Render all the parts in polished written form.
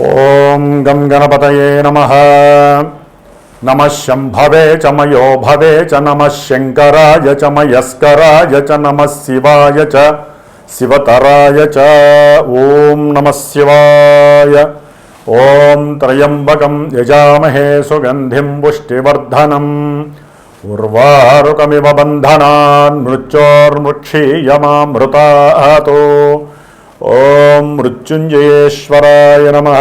ఓం గం గణపతయే నమః. నమః శంభవే చ మయో భవే చ నమః శంకరాయ చ మయస్కరాయ చ నమః శివాయ చ శివతరాయ చ. ఓం నమః శివాయ. ఓం త్రయంబకం యజామహే సుగంధిం పుష్టివర్ధనం ఉర్వారుకమివ బంధనాన్ మృత్యోర్ముక్షీయమామృతాతో. ఓం మృత్యుంజయేశ్వరాయ నమః.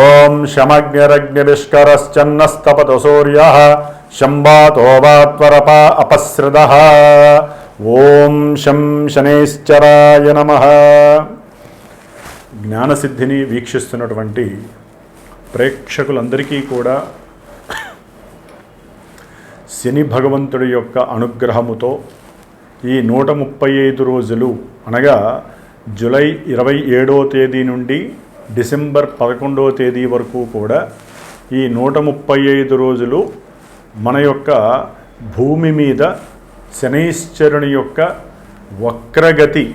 ఓం శమగ్నిరగ్నివిష్కరశ్చన్నస్తపతు సూర్యః శంబాతో వాత్వరప అపసృతః. ఓం శం శనైశ్చరాయ నమః. జ్ఞానసిద్ధిని వీక్షిస్తున్నటువంటి ప్రేక్షకులందరికీ కూడా శని భగవంతుడి యొక్క అనుగ్రహముతో ఈ 135 రోజులు అనగా జూలై 27వ తేదీ నుండి డిసెంబర్ 11వ తేదీ వరకు కూడా ఈ 135 రోజులు మన యొక్క భూమి మీద శనైశ్చరుని యొక్క వక్రగతి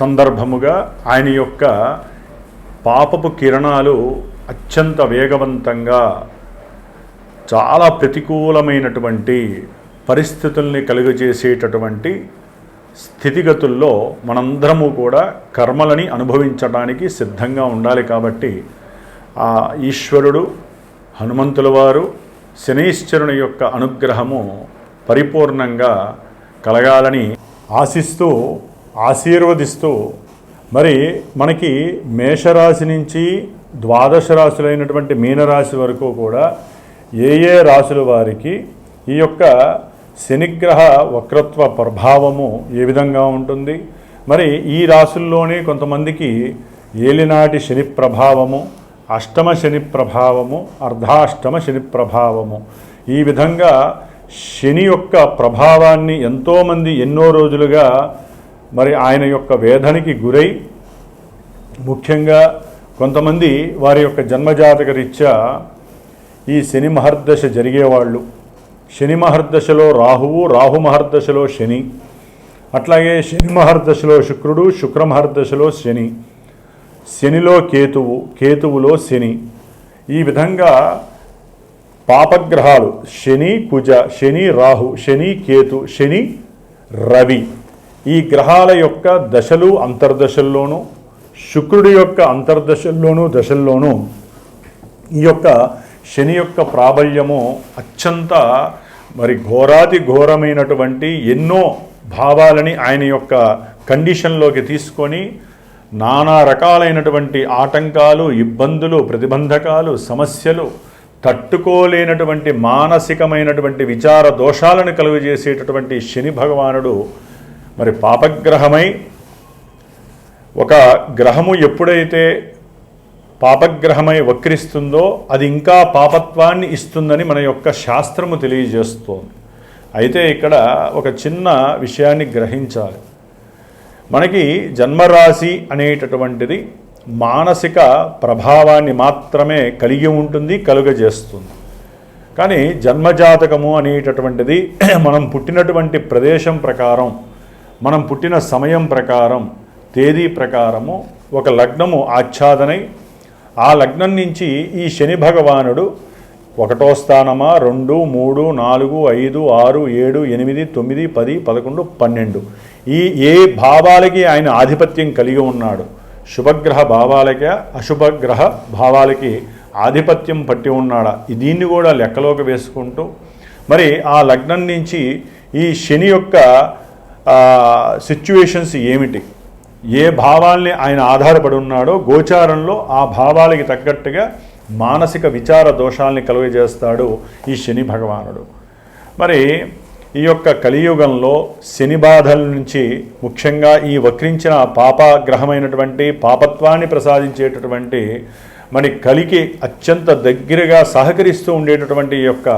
సందర్భముగా ఆయన యొక్క పాపపు కిరణాలు అత్యంత వేగవంతంగా చాలా ప్రతికూలమైనటువంటి పరిస్థితుల్ని కలుగజేసేటటువంటి స్థితిగతుల్లో మనందరము కూడా కర్మలని అనుభవించడానికి సిద్ధంగా ఉండాలి. కాబట్టి ఆ ఈశ్వరుడు హనుమంతుల వారు శనైశ్చరుని యొక్క అనుగ్రహము పరిపూర్ణంగా కలగాలని ఆశిస్తూ ఆశీర్వదిస్తూ మరి మనకి మేషరాశి నుంచి ద్వాదశ రాశులైనటువంటి మీనరాశి వరకు కూడా ఏ ఏ రాశుల వారికి ఈ యొక్క శనిగ్రహ వక్రత్వ ప్రభావము ఏ విధంగా ఉంటుంది, మరి ఈ రాశుల్లోనే కొంతమందికి ఏలినాటి శని ప్రభావము, అష్టమ శని ప్రభావము, అర్ధాష్టమ శని ప్రభావము, ఈ విధంగా శని యొక్క ప్రభావాన్ని ఎంతోమంది ఎన్నో రోజులుగా మరి ఆయన యొక్క వేదనకి గురై, ముఖ్యంగా కొంతమంది వారి యొక్క జన్మజాతక రీత్యా ఈ శని మహర్దశ జరిగేవాళ్ళు, శని మహర్దశలో రాహువు, రాహు మహర్దశలో శని, అట్లాగే శని మహర్దశలో శుక్రుడు, శుక్ర మహర్దశలో శని, శనిలో కేతువు, కేతువులో శని, ఈ విధంగా పాపగ్రహాలు శని కుజ, శని రాహు, శని కేతు, శని రవి, ఈ గ్రహాల యొక్క దశలు అంతర్దశల్లోనూ, శుక్రుడి యొక్క అంతర్దశల్లోనూ దశల్లోనూ ఈ యొక్క శని యొక్క ప్రాబల్యము అత్యంత మరి ఘోరాతి ఘోరమైనటువంటి ఎన్నో భావాలని ఆయన యొక్క కండిషన్లోకి తీసుకొని నానా రకాలైనటువంటి ఆటంకాలు, ఇబ్బందులు, ప్రతిబంధకాలు, సమస్యలు, తట్టుకోలేనటువంటి మానసికమైనటువంటి విచార దోషాలను కలుగజేసేటటువంటి శని భగవానుడు మరి పాపగ్రహమై, ఒక గ్రహము ఎప్పుడైతే పాపగ్రహమై వక్రిస్తుందో అది ఇంకా పాపత్వాన్ని ఇస్తుందని మన యొక్క శాస్త్రము తెలియజేస్తోంది. అయితే ఇక్కడ ఒక చిన్న విషయాన్ని గ్రహించాలి. మనకి జన్మరాశి అనేటటువంటిది మానసిక ప్రభావాన్ని మాత్రమే కలిగి ఉంటుంది, కలుగజేస్తుంది. కానీ జన్మజాతకము అనేటటువంటిది మనం పుట్టినటువంటి ప్రదేశం ప్రకారం, మనం పుట్టిన సమయం ప్రకారం, తేదీ ప్రకారము ఒక లగ్నము ఆచ్ఛాదనై, ఆ లగ్నం నుంచి ఈ శని భగవానుడు 1వ స్థానమా, 2, 3, 4, 5, 6, 7, 8, 9, 10, 11, 12 ఈ ఏ భావాలకి ఆయన ఆధిపత్యం కలిగి ఉన్నాడు, శుభగ్రహ భావాలకి అశుభగ్రహ భావాలకి ఆధిపత్యం పట్టి ఉన్నాడా, దీన్ని కూడా లెక్కలోకి వేసుకుంటూ మరి ఆ లగ్నం నుంచి ఈ శని యొక్క సిచ్యువేషన్స్ ఏమిటి, ఏ భావాల్ని ఆయన ఆధారపడి ఉన్నాడో గోచారంలో ఆ భావాలకి తగ్గట్టుగా మానసిక విచార దోషాలని కలుగజేస్తాడు ఈ శని భగవానుడు. మరి ఈ యొక్క కలియుగంలో శని బాధల నుంచి ముఖ్యంగా ఈ వక్రించిన పాపగ్రహమైనటువంటి పాపత్వాన్ని ప్రసాదించేటటువంటి మరి కలికి అత్యంత దగ్గరగా సహకరిస్తూ ఉండేటటువంటి ఈ యొక్క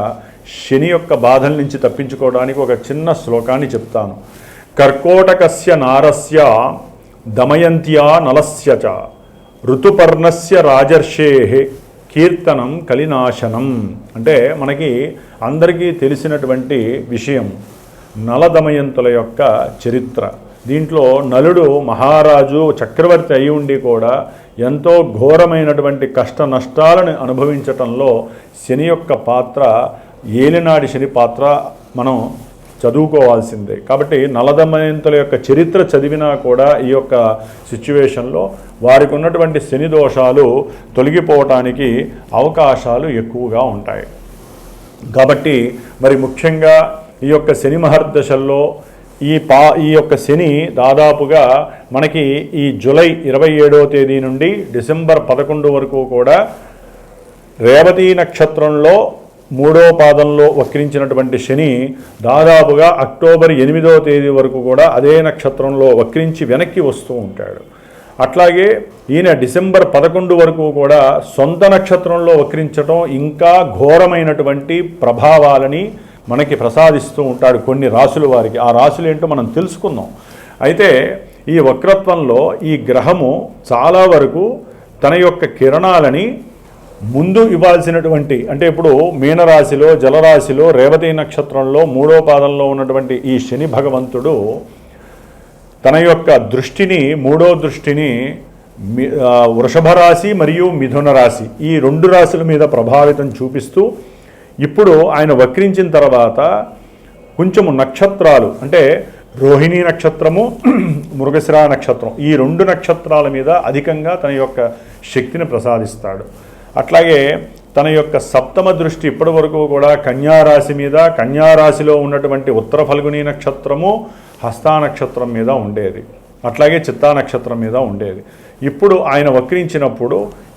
శని యొక్క బాధల నుంచి తప్పించుకోవడానికి ఒక చిన్న శ్లోకాన్ని చెప్తాను. కర్కోటకస్య నారస్య దమయంత్యా నలస్య చ ఋతుపర్ణస్య రాజర్షే కీర్తనం కలినాశనం. అంటే మనకి అందరికీ తెలిసినటువంటి విషయం నల దమయంతుల యొక్క చరిత్ర. దీంట్లో నలుడు మహారాజు చక్రవర్తి అయి ఉండి కూడా ఎంతో ఘోరమైనటువంటి కష్ట నష్టాలను అనుభవించటంలో శని యొక్క పాత్ర, ఏలినాడి శని పాత్ర మనం చదువుకోవాల్సిందే. కాబట్టి నలదమయంతుల యొక్క చరిత్ర చదివినా కూడా ఈ యొక్క సిచ్యువేషన్లో వారికి ఉన్నటువంటి శని దోషాలు తొలగిపోవటానికి అవకాశాలు ఎక్కువగా ఉంటాయి. కాబట్టి మరి ముఖ్యంగా ఈ యొక్క శని మహర్దశల్లో ఈ యొక్క శని దాదాపుగా మనకి ఈ జూలై 27వ తేదీ నుండి డిసెంబర్ 11 వరకు కూడా రేవతి నక్షత్రంలో 3వ పాదంలో వక్రించినటువంటి శని దాదాపుగా అక్టోబర్ 8వ తేదీ వరకు కూడా అదే నక్షత్రంలో వక్రించి వెనక్కి వస్తూ ఉంటాడు. అట్లాగే ఈయన డిసెంబర్ 11 వరకు కూడా సొంత నక్షత్రంలో వక్రించడం ఇంకా ఘోరమైనటువంటి ప్రభావాలని మనకి ప్రసాదిస్తూ ఉంటాడు కొన్ని రాశుల వారికి. ఆ రాశులు ఏంటో మనం తెలుసుకుందాం. అయితే ఈ వక్రత్వంలో ఈ గ్రహము చాలా వరకు తన యొక్క కిరణాలని ముందు ఇవ్వాల్సినటువంటి, అంటే ఇప్పుడు మీనరాశిలో జలరాశిలో రేవతి నక్షత్రంలో 3వ పాదంలో ఉన్నటువంటి ఈ శని భగవంతుడు తన యొక్క దృష్టిని, 3వ దృష్టిని వృషభ రాశి మరియు మిథున రాశి ఈ 2 రాశుల మీద ప్రభావితం చూపిస్తూ ఇప్పుడు ఆయన వక్రించిన తర్వాత కొంచెము నక్షత్రాలు, అంటే రోహిణీ నక్షత్రము, మృగశిర నక్షత్రం, ఈ 2 నక్షత్రాల మీద అధికంగా తన యొక్క శక్తిని ప్రసాదిస్తాడు. అట్లాగే తన యొక్క సప్తమ దృష్టి ఇప్పటి వరకు కూడా కన్యారాశి మీద, కన్యారాశిలో ఉన్నటువంటి ఉత్తర ఫల్గుని నక్షత్రము, హస్తా నక్షత్రం మీద ఉండేది. అట్లాగే చిత్తా నక్షత్రం మీద ఉండేది. ఇప్పుడు ఆయన వక్రించినప్పుడు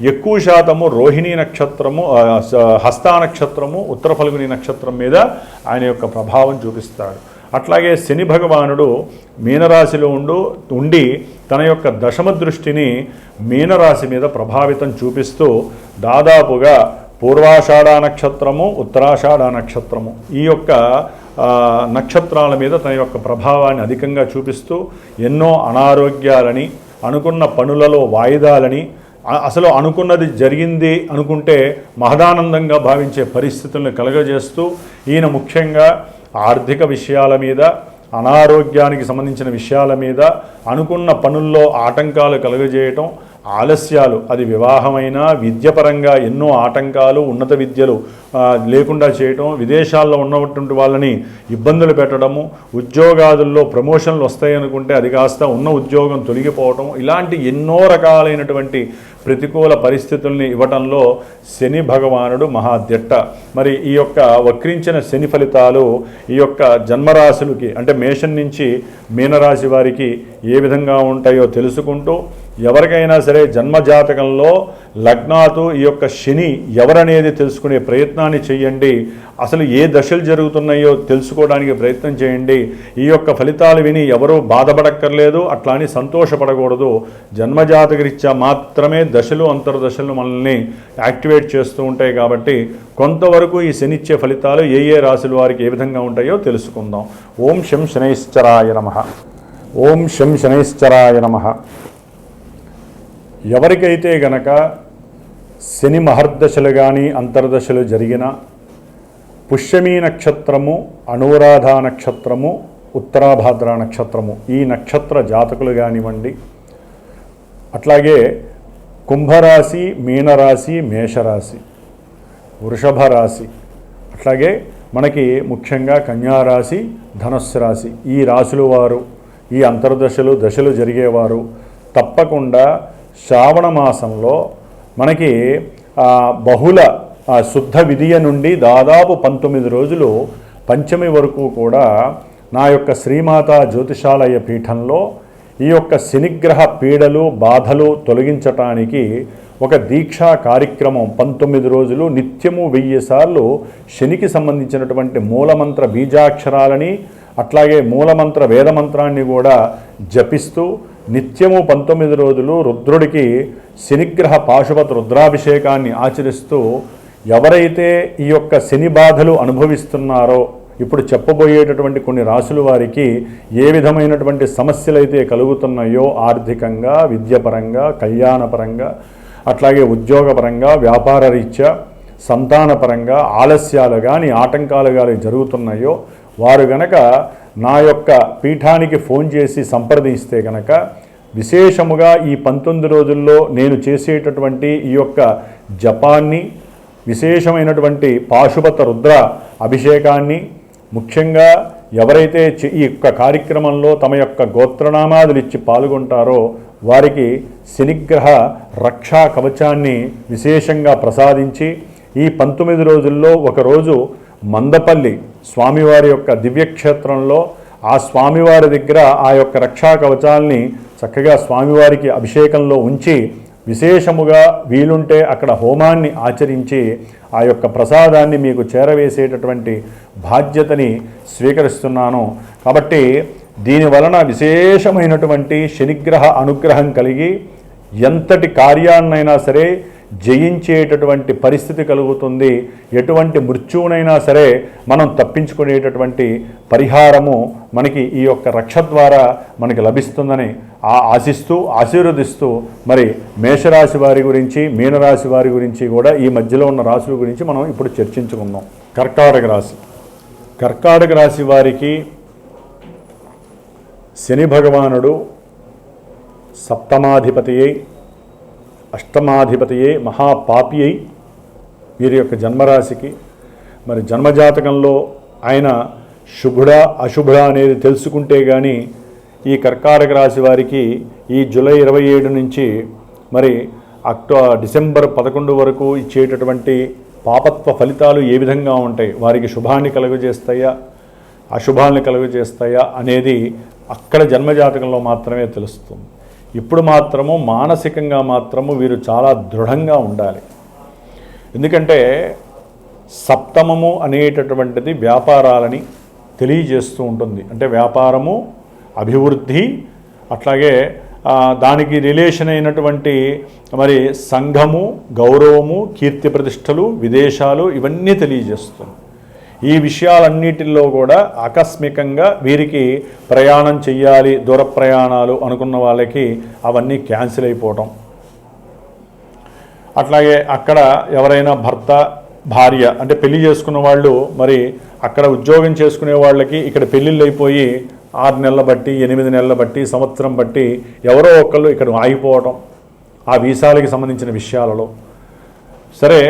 ఎక్కువ శాతము రోహిణీ నక్షత్రము, హస్తా నక్షత్రము, ఉత్తర ఫల్గుని నక్షత్రం మీద ఆయన యొక్క ప్రభావం చూపిస్తాడు. అట్లాగే శని భగవానుడు మీనరాశిలో ఉండి తన యొక్క దశమ దృష్టిని మీనరాశి మీద ప్రభావితం చూపిస్తూ దాదాపుగా పూర్వాషాఢ నక్షత్రము, ఉత్తరాషాఢ నక్షత్రము ఈ యొక్క నక్షత్రాల మీద తన యొక్క ప్రభావాన్ని అధికంగా చూపిస్తూ ఎన్నో అనారోగ్యాలని, అనుకున్న పనులలో వాయిదాలని, అసలు అనుకున్నది జరిగింది అనుకుంటే మహదానందంగా భావించే పరిస్థితులను కలుగజేస్తూ ఈయన ముఖ్యంగా ఆర్థిక విషయాల మీద, అనారోగ్యానికి సంబంధించిన విషయాల మీద, అనుకున్న పనుల్లో ఆటంకాలు కలుగజేయటం, ఆలస్యాలు, అది వివాహమైనా విద్యపరంగా ఎన్నో ఆటంకాలు, ఉన్నత విద్యలు లేకుండా చేయటం, విదేశాల్లో ఉన్నటువంటి వాళ్ళని ఇబ్బందులు పెట్టడము, ఉద్యోగాదుల్లో ప్రమోషన్లు వస్తాయనుకుంటే అది కాస్త ఉన్న ఉద్యోగం తొలగిపోవటం, ఇలాంటి ఎన్నో రకాలైనటువంటి ప్రతికూల పరిస్థితుల్ని ఇవ్వటంలో శని భగవానుడు మహాదిట్ట. మరి ఈ యొక్క వక్రించిన శని ఫలితాలు ఈ యొక్క జన్మరాశులకి, అంటే మేషం నుంచి మీనరాశి వారికి ఏ విధంగా ఉంటాయో తెలుసుకుంటూ, ఎవరికైనా సరే జన్మజాతకంలో లగ్నాతు ఈ యొక్క శని ఎవరనేది తెలుసుకునే ప్రయత్నాన్ని చేయండి. అసలు ఏ దశలు జరుగుతున్నాయో తెలుసుకోవడానికి ప్రయత్నం చేయండి. ఈ యొక్క ఫలితాలు విని ఎవరూ బాధపడక్కర్లేదు, అట్లా అని సంతోషపడకూడదు. జన్మజాతకరీత్యా మాత్రమే దశలు, అంతర్దశలు మనల్ని యాక్టివేట్ చేస్తూ ఉంటాయి. కాబట్టి కొంతవరకు ఈ శనిచ్చే ఫలితాలు ఏ ఏ రాశుల వారికి ఏ విధంగా ఉంటాయో తెలుసుకుందాం. ఓం శం శనైశ్చరాయ నమః. ఓం శం శనైశ్చరాయ నమః. ఎవరికైతే గనక శని మహర్దశలు కానీ అంతర్దశలు జరిగిన పుష్యమీ నక్షత్రము, అనురాధ నక్షత్రము, ఉత్తరాభాద్ర నక్షత్రము ఈ నక్షత్ర జాతకులు కానివ్వండి, అట్లాగే కుంభరాశి, మీనరాశి, మేషరాశి, వృషభ రాశి, అట్లాగే మనకి ముఖ్యంగా కన్యారాశి, ధనుస్సు రాశి ఈ రాశుల వారు, ఈ అంతర్దశలు దశలు జరిగేవారు తప్పకుండా శ్రావణ మాసంలో మనకి బహుళ శుద్ధ విధియ నుండి దాదాపు 19 రోజులు పంచమి వరకు కూడా నా యొక్క శ్రీమాత జ్యోతిషాలయ పీఠంలో ఈ యొక్క శనిగ్రహ పీడలు, బాధలు తొలగించటానికి ఒక దీక్షా కార్యక్రమం 19 రోజులు నిత్యము 1000 సార్లు శనికి సంబంధించినటువంటి మూలమంత్ర బీజాక్షరాలని, అట్లాగే మూలమంత్ర వేదమంత్రాన్ని కూడా జపిస్తూ నిత్యము 19 రోజులు రుద్రుడికి శనిగ్రహ పాశుపత రుద్రాభిషేకాన్ని ఆచరిస్తూ ఎవరైతే ఈ యొక్క శని బాధలు అనుభవిస్తున్నారో, ఇప్పుడు చెప్పబోయేటటువంటి కొన్ని రాశుల వారికి ఏ విధమైనటువంటి సమస్యలు అయితే కలుగుతున్నాయో ఆర్థికంగా, విద్యపరంగా, కళ్యాణపరంగా, అట్లాగే ఉద్యోగపరంగా, వ్యాపార రీత్యా, సంతానపరంగా ఆలస్యాలు కానీ ఆటంకాలు కానీ జరుగుతున్నాయో వారు గనక నా యొక్క పీఠానికి ఫోన్ చేసి సంప్రదిస్తే గనక విశేషముగా ఈ 19 రోజుల్లో నేను చేసేటటువంటి ఈ యొక్క జపాన్ని, విశేషమైనటువంటి పాశుపత రుద్ర అభిషేకాన్ని, ముఖ్యంగా ఎవరైతే ఈ యొక్క కార్యక్రమంలో తమ యొక్క గోత్రనామాదులు ఇచ్చి పాల్గొంటారో వారికి శనిగ్రహ రక్షా కవచాన్ని విశేషంగా ప్రసాదించి ఈ 19 రోజుల్లో ఒకరోజు మందపల్లి స్వామివారి యొక్క దివ్యక్షేత్రంలో ఆ స్వామివారి దగ్గర ఆ యొక్క రక్షా కవచాల్ని చక్కగా స్వామివారికి అభిషేకంలో ఉంచి విశేషముగా వీలుంటే అక్కడ హోమాన్ని ఆచరించి ఆ యొక్క ప్రసాదాన్ని మీకు చేరవేసేటటువంటి బాధ్యతని స్వీకరిస్తున్నాను. కాబట్టి దీనివలన విశేషమైనటువంటి శనిగ్రహ అనుగ్రహం కలిగి ఎంతటి కార్యాన్నైనా సరే జయించేటటువంటి పరిస్థితి కలుగుతుంది. ఎటువంటి మృత్యువునైనా సరే మనం తప్పించుకునేటటువంటి పరిహారము మనకి ఈ యొక్క రక్ష ద్వారా మనకి లభిస్తుందని ఆశిస్తూ ఆశీర్వదిస్తూ మరి మేషరాశి వారి గురించి, మీనరాశి వారి గురించి కూడా ఈ మధ్యలో ఉన్న రాశుల గురించి మనం ఇప్పుడు చర్చించుకుందాం. కర్కాటక రాశి. కర్కాటక రాశి వారికి శని భగవానుడు సప్తమాధిపతి అయి, అష్టమాధిపతి అయి, మహాపాపి అయి వీరి యొక్క జన్మరాశికి మరి జన్మజాతకంలో ఆయన శుభుడా అశుభుడా అనేది తెలుసుకుంటే కానీ ఈ కర్కాటక రాశి వారికి ఈ జూలై 27 నుంచి మరి డిసెంబర్ 11 వరకు ఇచ్చేటటువంటి పాపత్వ ఫలితాలు ఏ విధంగా ఉంటాయి, వారికి శుభాన్ని కలుగజేస్తాయా అశుభాన్ని కలుగజేస్తాయా అనేది అక్కడ జన్మజాతకంలో మాత్రమే తెలుస్తుంది. ఇప్పుడు మాత్రము మానసికంగా మాత్రము వీరు చాలా దృఢంగా ఉండాలి. ఎందుకంటే సప్తమము అనేటటువంటిది వ్యాపారాలని తెలియజేస్తూ ఉంటుంది. అంటే వ్యాపారము, అభివృద్ధి, అట్లాగే దానికి రిలేషన్ అయినటువంటి మరి సంఘము, గౌరవము, కీర్తి ప్రతిష్టలు, విదేశాలు ఇవన్నీ తెలియజేస్తుంది. ఈ విషయాలన్నిటిలో కూడా ఆకస్మికంగా వీరికి ప్రయాణం చెయ్యాలి, దూర ప్రయాణాలు అనుకున్న వాళ్ళకి అవన్నీ క్యాన్సిల్ అయిపోవటం, అట్లాగే అక్కడ ఎవరైనా భర్త భార్య అంటే పెళ్లి చేసుకున్న వాళ్ళు మరి అక్కడ ఉద్యోగం చేసుకునే వాళ్ళకి ఇక్కడ పెళ్ళిళ్ళు అయిపోయి 6 నెలల బట్టి, 8 నెలల బట్టి, సంవత్సరం బట్టి ఎవరో ఒకళ్ళు ఇక్కడ ఆగిపోవటం ఆ వీసాలకి సంబంధించిన విషయాలలో. సరే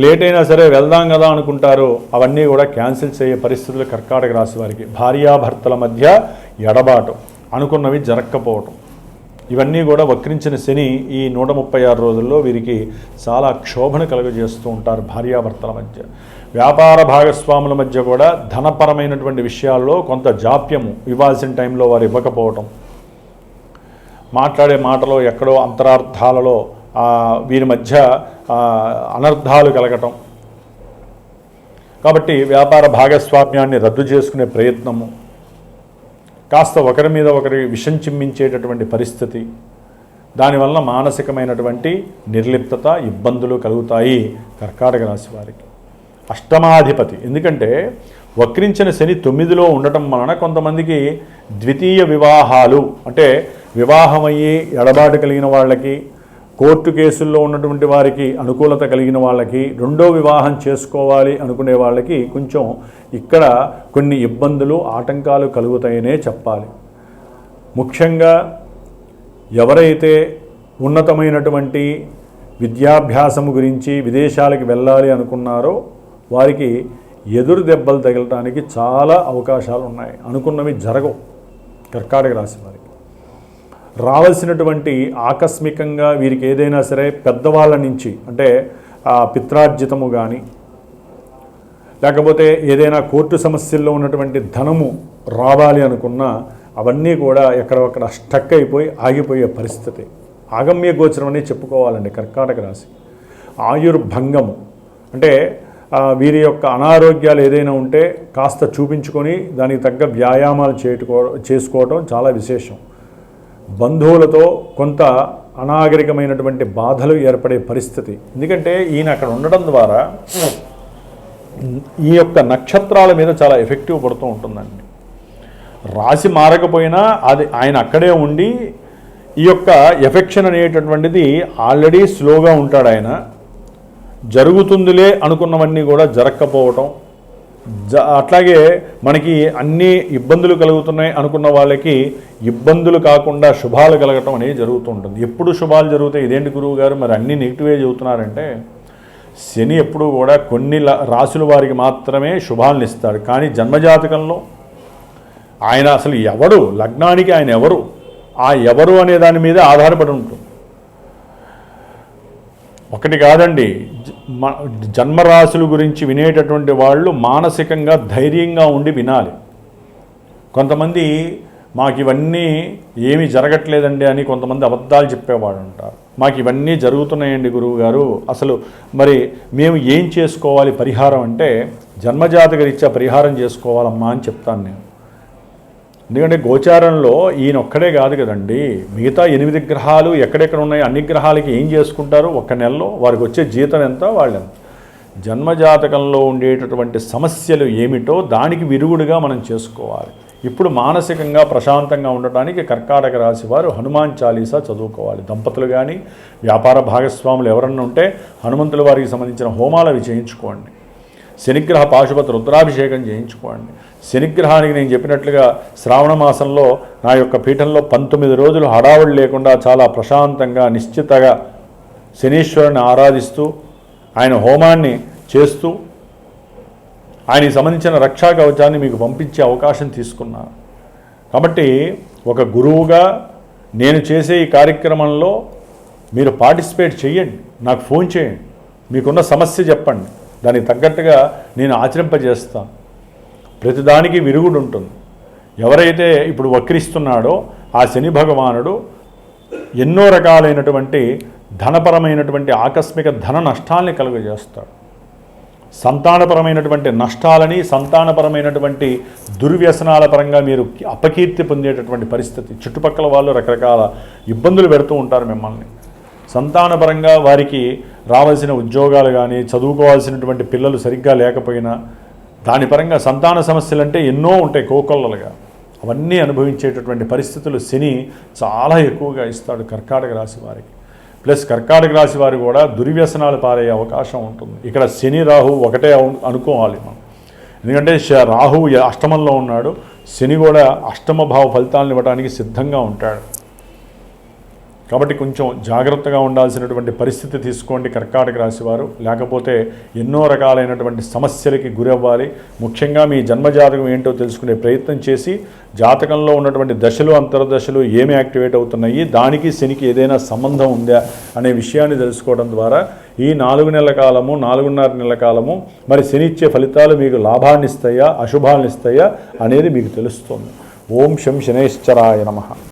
లేట్ అయినా సరే వెళ్దాం కదా అనుకుంటారు, అవన్నీ కూడా క్యాన్సిల్ చేసే పరిస్థితులు కర్కాటక రాశి వారికి. భార్యాభర్తల మధ్య ఎడబాటు, అనుకున్నవి జరగకపోవటం, ఇవన్నీ కూడా వక్రించిన శని ఈ 136 రోజుల్లో వీరికి చాలా క్షోభణ కలుగజేస్తూ ఉంటారు. భార్యాభర్తల మధ్య, వ్యాపార భాగస్వాముల మధ్య కూడా ధనపరమైనటువంటి విషయాల్లో కొంత జాప్యము ఇవ్వాల్సిన టైంలో వారు ఇవ్వకపోవటం, మాట్లాడే మాటలో ఎక్కడో అంతరార్థాలలో వీరి మధ్య అనర్థాలు కలగటం. కాబట్టి వ్యాపార భాగస్వామ్యాన్ని రద్దు చేసుకునే ప్రయత్నము, కాస్త ఒకరి మీద ఒకరి విషం చిమ్మించేటటువంటి పరిస్థితి, దానివల్ల మానసికమైనటువంటి నిర్లిప్తత, ఇబ్బందులు కలుగుతాయి కర్కాటక రాశి వారికి. అష్టమాధిపతి, ఎందుకంటే వక్రించిన శని 9లో ఉండటం వలన కొంతమందికి ద్వితీయ వివాహాలు అంటే వివాహమయ్యి ఎడబాటు కలిగిన వాళ్ళకి, కోర్టు కేసుల్లో ఉన్నటువంటి వారికి అనుకూలత కలిగిన వాళ్ళకి, రెండో వివాహం చేసుకోవాలి అనుకునే వాళ్ళకి కొంచెం ఇక్కడ కొన్ని ఇబ్బందులు, ఆటంకాలు కలుగుతాయనే చెప్పాలి. ముఖ్యంగా ఎవరైతే ఉన్నతమైనటువంటి విద్యాభ్యాసము గురించి విదేశాలకు వెళ్ళాలి అనుకున్నారో వారికి ఎదురు దెబ్బలు తగలటానికి చాలా అవకాశాలు ఉన్నాయి. అనుకున్నవి జరగవు కర్కాటక రాశి వారికి. రావాల్సినటువంటి ఆకస్మికంగా వీరికి ఏదైనా సరే పెద్దవాళ్ళ నుంచి అంటే పిత్రార్జితము కానీ, లేకపోతే ఏదైనా కోర్టు సమస్యల్లో ఉన్నటువంటి ధనము రావాలి అనుకున్నా అవన్నీ కూడా ఎక్కడొక్కడ స్టక్ అయిపోయి ఆగిపోయే పరిస్థితి. ఆగమ్య గోచరం అని చెప్పుకోవాలండి కర్కాటక రాశి. ఆయుర్భంగము అంటే వీరి యొక్క అనారోగ్యాలు ఏదైనా ఉంటే కాస్త చూపించుకొని దానికి తగ్గ వ్యాయామాలు చేసుకోవడం చాలా విశేషం. బంధువులతో కొంత అనాగరికమైనటువంటి బాధలు ఏర్పడే పరిస్థితి. ఎందుకంటే ఈయన అక్కడ ఉండడం ద్వారా ఈ యొక్క నక్షత్రాల మీద చాలా ఎఫెక్టివ్ పడుతూ ఉంటుందండి. రాశి మారకపోయినా అది ఆయన అక్కడే ఉండి ఈ యొక్క ఎఫెక్షన్ అనేటటువంటిది ఆల్రెడీ స్లోగా ఉంటాడు ఆయన. జరుగుతుందిలే అనుకున్నవన్నీ కూడా జరగకపోవటం, అట్లాగే మనకి అన్ని ఇబ్బందులు కలుగుతున్నాయి అనుకున్న వాళ్ళకి ఇబ్బందులు కాకుండా శుభాలు కలగటం అనేది జరుగుతూ ఉంటుంది. ఎప్పుడు శుభాలు జరుగుతాయి, ఇదేంటి గురువు గారు మరి అన్ని నెగిటివే చెబుతున్నారంటే, శని ఎప్పుడు కూడా కొన్ని రాసుల వారికి మాత్రమే శుభాలను ఇస్తాడు. కానీ జన్మజాతకంలో ఆయన అసలు ఎవడు, లగ్నానికి ఆయన ఎవరు, ఆ ఎవరు అనే దాని మీద ఆధారపడి ఉంటుంది. ఒకటి కాదండి, జన్మరాశుల గురించి వినేటటువంటి వాళ్ళు మానసికంగా ధైర్యంగా ఉండి వినాలి. కొంతమంది మాకు ఇవన్నీ ఏమీ జరగట్లేదండి అని కొంతమంది అబద్ధాలు చెప్పేవాడు ఉంటారు. మాకు ఇవన్నీ జరుగుతున్నాయండి గురువు గారు, అసలు మరి మేము ఏం చేసుకోవాలి పరిహారం అంటే, జన్మజాతక రీత్యా పరిహారం చేసుకోవాలమ్మా అని చెప్తాను నేను. ఎందుకంటే గోచారంలో ఈయన ఒక్కడే కాదు కదండి, మిగతా 8 గ్రహాలు ఎక్కడెక్కడ ఉన్నాయి అన్ని గ్రహాలకి ఏం చేసుకుంటారు ఒక్క నెలలో, వారికి వచ్చే జీతం ఎంత, వాళ్ళెంత. జన్మజాతకంలో ఉండేటటువంటి సమస్యలు ఏమిటో దానికి విరుగుడుగా మనం చేసుకోవాలి. ఇప్పుడు మానసికంగా ప్రశాంతంగా ఉండటానికి కర్కాటక రాశి వారు హనుమాన్ చాలీసా చదువుకోవాలి. దంపతులు కానీ వ్యాపార భాగస్వాములు ఎవరన్నా ఉంటే హనుమంతుల వారికి సంబంధించిన హోమాలు అవి చేయించుకోండి. శనిగ్రహ పాశుపత రుద్రాభిషేకం చేయించుకోండి. శనిగ్రహానికి నేను చెప్పినట్లుగా శ్రావణ మాసంలో నా యొక్క పీఠంలో 19 రోజులు హడావుడి లేకుండా చాలా ప్రశాంతంగా నిశ్చితగా శనీశ్వరుని ఆరాధిస్తూ ఆయన హోమాన్ని చేస్తూ ఆయనకి సంబంధించిన రక్షా కవచాన్ని మీకు పంపించే అవకాశం తీసుకున్నాను. కాబట్టి ఒక గురువుగా నేను చేసే ఈ కార్యక్రమంలో మీరు పార్టిసిపేట్ చేయండి, నాకు ఫోన్ చేయండి, మీకున్న సమస్య చెప్పండి, దానికి తగ్గట్టుగా నేను ఆచరింపజేస్తాను. ప్రతిదానికి విరుగుడు ఉంటుంది. ఎవరైతే ఇప్పుడు వక్రిస్తున్నాడో ఆ శని భగవానుడు ఎన్నో రకాలైనటువంటి ధనపరమైనటువంటి ఆకస్మిక ధన నష్టాలని కలుగజేస్తాడు. సంతానపరమైనటువంటి నష్టాలని, సంతానపరమైనటువంటి దుర్వ్యసనాల పరంగా మీరు అపకీర్తి పొందేటటువంటి పరిస్థితి, చుట్టుపక్కల వాళ్ళు రకరకాల ఇబ్బందులు పెడుతూ ఉంటారు మిమ్మల్ని. సంతానపరంగా వారికి రావాల్సిన ఉద్యోగాలు కానీ, చదువుకోవాల్సినటువంటి పిల్లలు సరిగ్గా లేకపోయినా, దాని పరంగా సంతాన సమస్యలు అంటే ఎన్నో ఉంటాయి కోకొల్లలుగా, అవన్నీ అనుభవించేటటువంటి పరిస్థితులు శని చాలా ఎక్కువగా ఇస్తాడు కర్కాటక రాశి వారికి. ప్లస్ కర్కాటక రాశి వారు కూడా దుర్వ్యసనాలు పారయ్యే అవకాశం ఉంటుంది. ఇక్కడ శని రాహు ఒకటే అనుకోవాలి మనం. ఎందుకంటే రాహువు అష్టమంలో ఉన్నాడు, శని కూడా అష్టమ భావ ఫలితాలను ఇవ్వడానికి సిద్ధంగా ఉంటాడు. కాబట్టి కొంచెం జాగ్రత్తగా ఉండాల్సినటువంటి పరిస్థితి తీసుకోండి కర్కాటక రాశి వారు, లేకపోతే ఎన్నో రకాలైనటువంటి సమస్యలకి గురవ్వాలి. ముఖ్యంగా మీ జన్మజాతకం ఏంటో తెలుసుకునే ప్రయత్నం చేసి జాతకంలో ఉన్నటువంటి దశలు అంతర్దశలు ఏమి యాక్టివేట్ అవుతున్నాయి, దానికి శనికి ఏదైనా సంబంధం ఉందా అనే విషయాన్ని తెలుసుకోవడం ద్వారా ఈ 4 నెలల కాలము 4.5 నెలల కాలము మరి శని ఇచ్చే ఫలితాలు మీకు లాభాన్ని ఇస్తాయా అశుభాలను ఇస్తాయా అనేది మీకు తెలుస్తుంది. ఓం శం శనైశ్చరాయ నమః.